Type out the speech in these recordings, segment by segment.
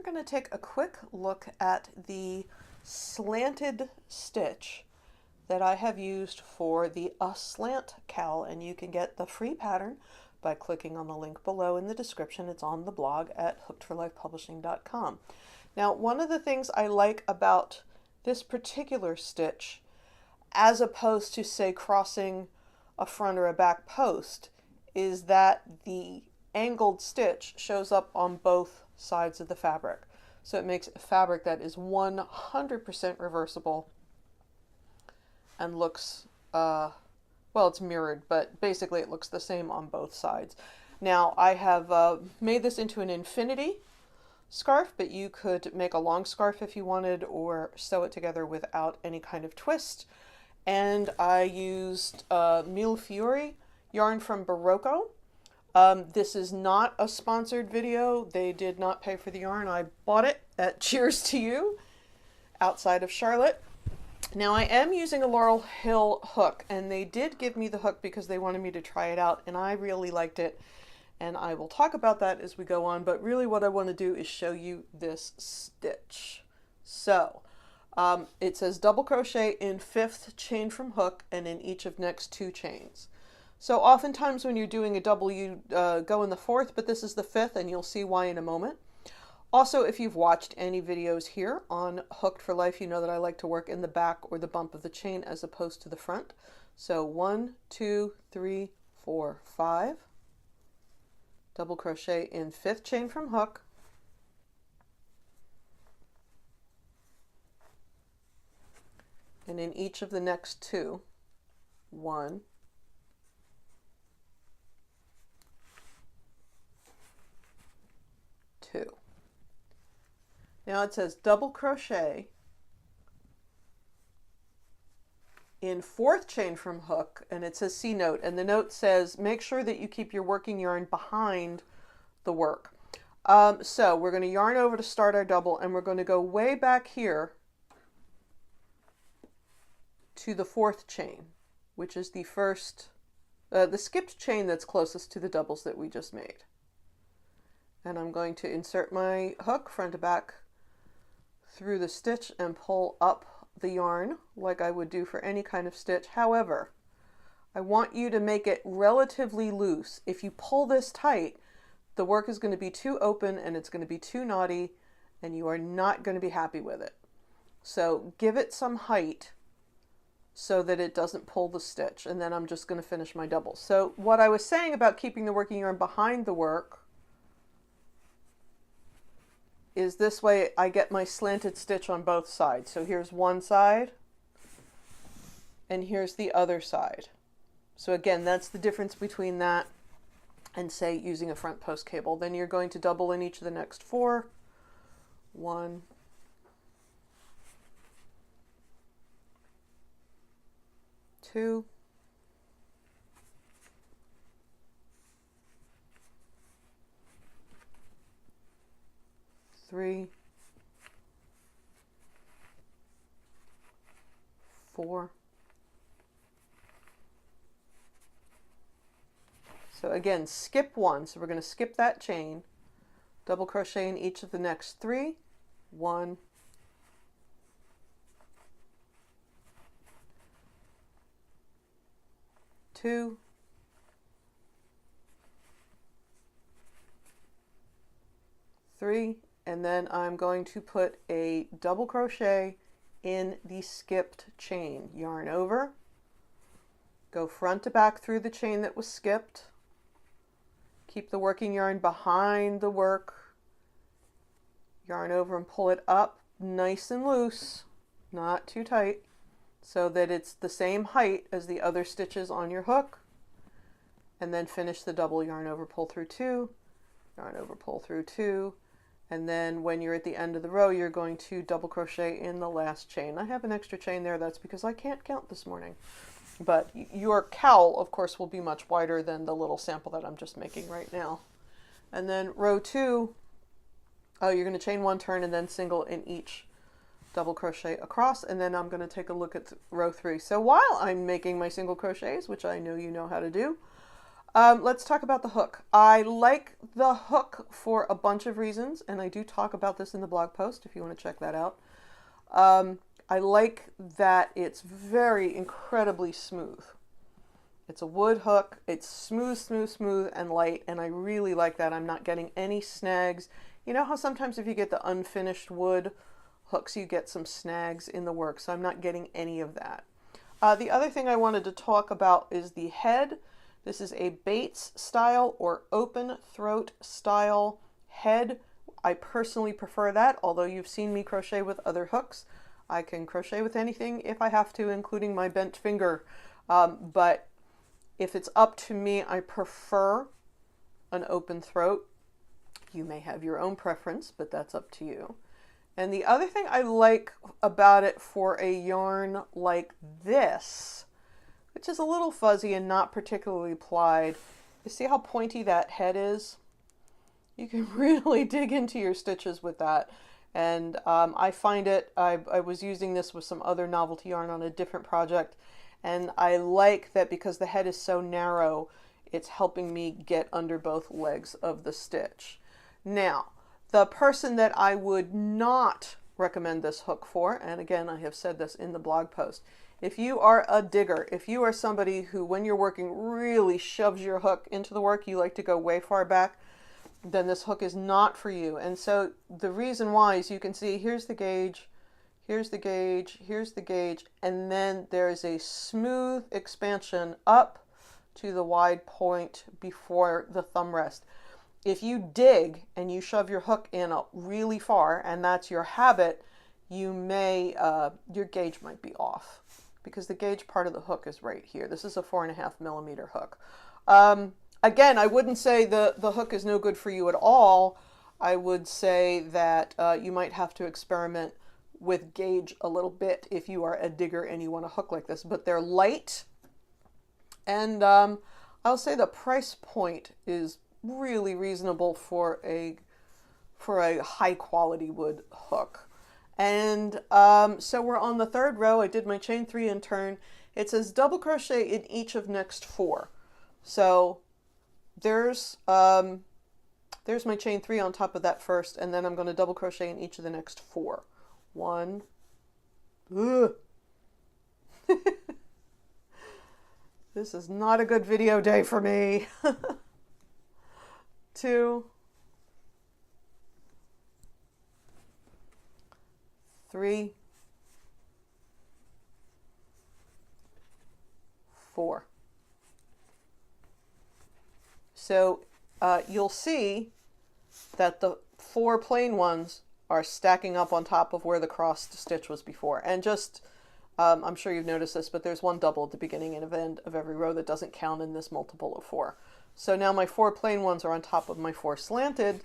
going to take a quick look at the slanted stitch that I have used for the Aslant cowl, and you can get the free pattern by clicking on the link below in the description. It's on the blog at hookedforlifepublishing.com. Now, one of the things I like about this particular stitch, as opposed to, say, crossing a front or a back post, is that the angled stitch shows up on both sides of the fabric. So it makes a fabric that is 100% reversible and looks, well, it's mirrored, but basically it looks the same on both sides. Now, I have made this into an infinity scarf, but you could make a long scarf if you wanted, or sew it together without any kind of twist. And I used Mille Fiori yarn from Barocco. This is not a sponsored video. They did not pay for the yarn. I bought it at Cheers to You outside of Charlotte. Now, I am using a Laurel Hill hook, and they did give me the hook because they wanted me to try it out, and I really liked it, and I will talk about that as we go on. But really what I want to do is show you this stitch. So it says double crochet in 5th chain from hook and in each of next 2 chains. So oftentimes when you're doing a double, you go in the 4th, but this is the 5th, and you'll see why in a moment. Also, if you've watched any videos here on Hooked for Life, you know that I like to work in the back or the bump of the chain as opposed to the front. So 1, 2, 3, 4, 5. Double crochet in 5th chain from hook. And in each of the next 2, 1, 2. Now it says double crochet in 4th chain from hook, and it says C note, and the note says make sure that you keep your working yarn behind the work. So we're going to yarn over to start our double, and we're going to go way back here to the 4th chain, which is the first, the skipped chain that's closest to the doubles that we just made. And I'm going to insert my hook front to back through the stitch and pull up the yarn like I would do for any kind of stitch. However, I want you to make it relatively loose. If you pull this tight, the work is going to be too open and it's going to be too knotty, and you are not going to be happy with it. So give it some height so that it doesn't pull the stitch, and then I'm just going to finish my double. So what I was saying about keeping the working yarn behind the work is this way I get my slanted stitch on both sides. So here's one side, and here's the other side. So again, that's the difference between that and, say, using a front post cable. Then you're going to double in each of the next 4. 1, 2, 3, 4. So again, skip 1. So we're going to skip that chain, double crochet in each of the next 3. 1, 2, 3, and then I'm going to put a double crochet in the skipped chain. Yarn over, go front to back through the chain that was skipped, keep the working yarn behind the work, yarn over and pull it up nice and loose, not too tight, so that it's the same height as the other stitches on your hook, and then finish the double. Yarn over, pull through 2, yarn over, pull through 2, and then when you're at the end of the row, you're going to double crochet in the last chain. I have an extra chain there. That's because I can't count this morning. But your cowl, of course, will be much wider than the little sample that I'm just making right now. And then row 2, you're going to chain 1, turn, and then single in each double crochet across. And then I'm going to take a look at row 3. So while I'm making my single crochets, which I know you know how to do, Let's talk about the hook. I like the hook for a bunch of reasons, and I do talk about this in the blog post if you want to check that out. I like that it's very incredibly smooth. It's a wood hook. It's smooth, smooth, smooth, and light, and I really like that. I'm not getting any snags. You know how sometimes if you get the unfinished wood hooks, you get some snags in the work, so I'm not getting any of that. The other thing I wanted to talk about is the head. This is a Bates style or open throat style head. I personally prefer that, although you've seen me crochet with other hooks. I can crochet with anything if I have to, including my bent finger. But if it's up to me, I prefer an open throat. You may have your own preference, but that's up to you. And the other thing I like about it for a yarn like this, which is a little fuzzy and not particularly plied, you see how pointy that head is? You can really dig into your stitches with that. And I find it, I was using this with some other novelty yarn on a different project, and I like that because the head is so narrow, it's helping me get under both legs of the stitch. Now, the person that I would not recommend this hook for, and again, I have said this in the blog post, if you are a digger, if you are somebody who, when you're working, really shoves your hook into the work, you like to go way far back, then this hook is not for you. And so the reason why is you can see here's the gauge, here's the gauge, here's the gauge, and then there's a smooth expansion up to the wide point before the thumb rest. If you dig and you shove your hook in really far, and that's your habit, you may, your gauge might be off because the gauge part of the hook is right here. This is a 4.5mm hook. Again, I wouldn't say the hook is no good for you at all. I would say that you might have to experiment with gauge a little bit if you are a digger and you want a hook like this, but they're light. And I'll say the price point is really reasonable for a high quality wood hook. And so we're on the third row. I did my chain 3 and turn. It says double crochet in each of next 4. So there's my chain 3 on top of that first, and then I'm going to double crochet in each of the next 4. 1. This is not a good video day for me. 2, 3, 4. So you'll see that the 4 plain ones are stacking up on top of where the crossed stitch was before. And just, I'm sure you've noticed this, but there's one double at the beginning and end of every row that doesn't count in this multiple of 4. So now my 4 plain ones are on top of my 4 slanted.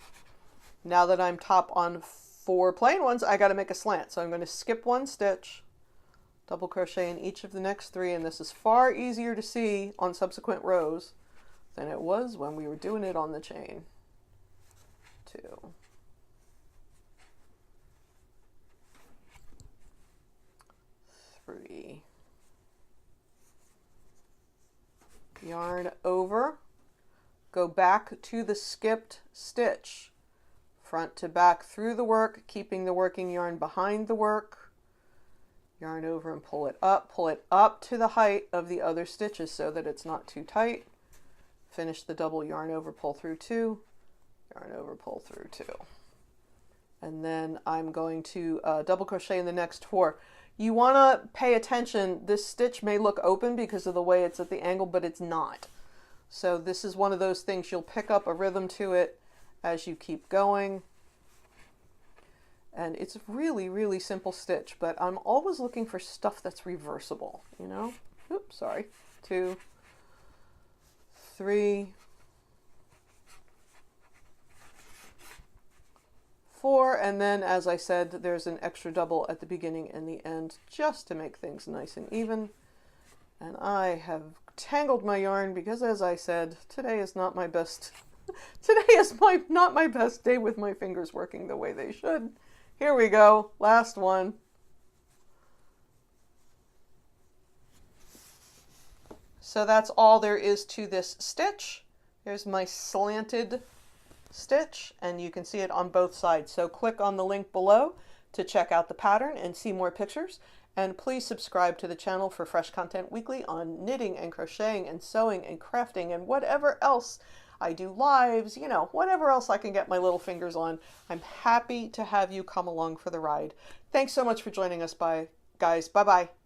Now that I'm top on 4 plain ones, I got to make a slant. So I'm going to skip 1 stitch, double crochet in each of the next 3, and this is far easier to see on subsequent rows than it was when we were doing it on the chain. 2. 3. Yarn over. Go back to the skipped stitch, front to back through the work, keeping the working yarn behind the work. Yarn over and pull it up to the height of the other stitches so that it's not too tight. Finish the double, yarn over, pull through 2, yarn over, pull through 2. And then I'm going to double crochet in the next 4. You want to pay attention. This stitch may look open because of the way it's at the angle, but it's not. So this is one of those things, you'll pick up a rhythm to it as you keep going. And it's a really, really simple stitch, but I'm always looking for stuff that's reversible, you know? Oops, sorry. 2, 3, 4, and then, as I said, there's an extra double at the beginning and the end just to make things nice and even. And I have tangled my yarn because, as I said, today is not my best. Today is not my best day with my fingers working the way they should. Here we go, last one. So that's all there is to this stitch. Here's my slanted stitch, and you can see it on both sides. So click on the link below to check out the pattern and see more pictures. And please subscribe to the channel for fresh content weekly on knitting and crocheting and sewing and crafting and whatever else. I do lives, you know, whatever else I can get my little fingers on. I'm happy to have you come along for the ride. Thanks so much for joining us, guys. Bye-bye.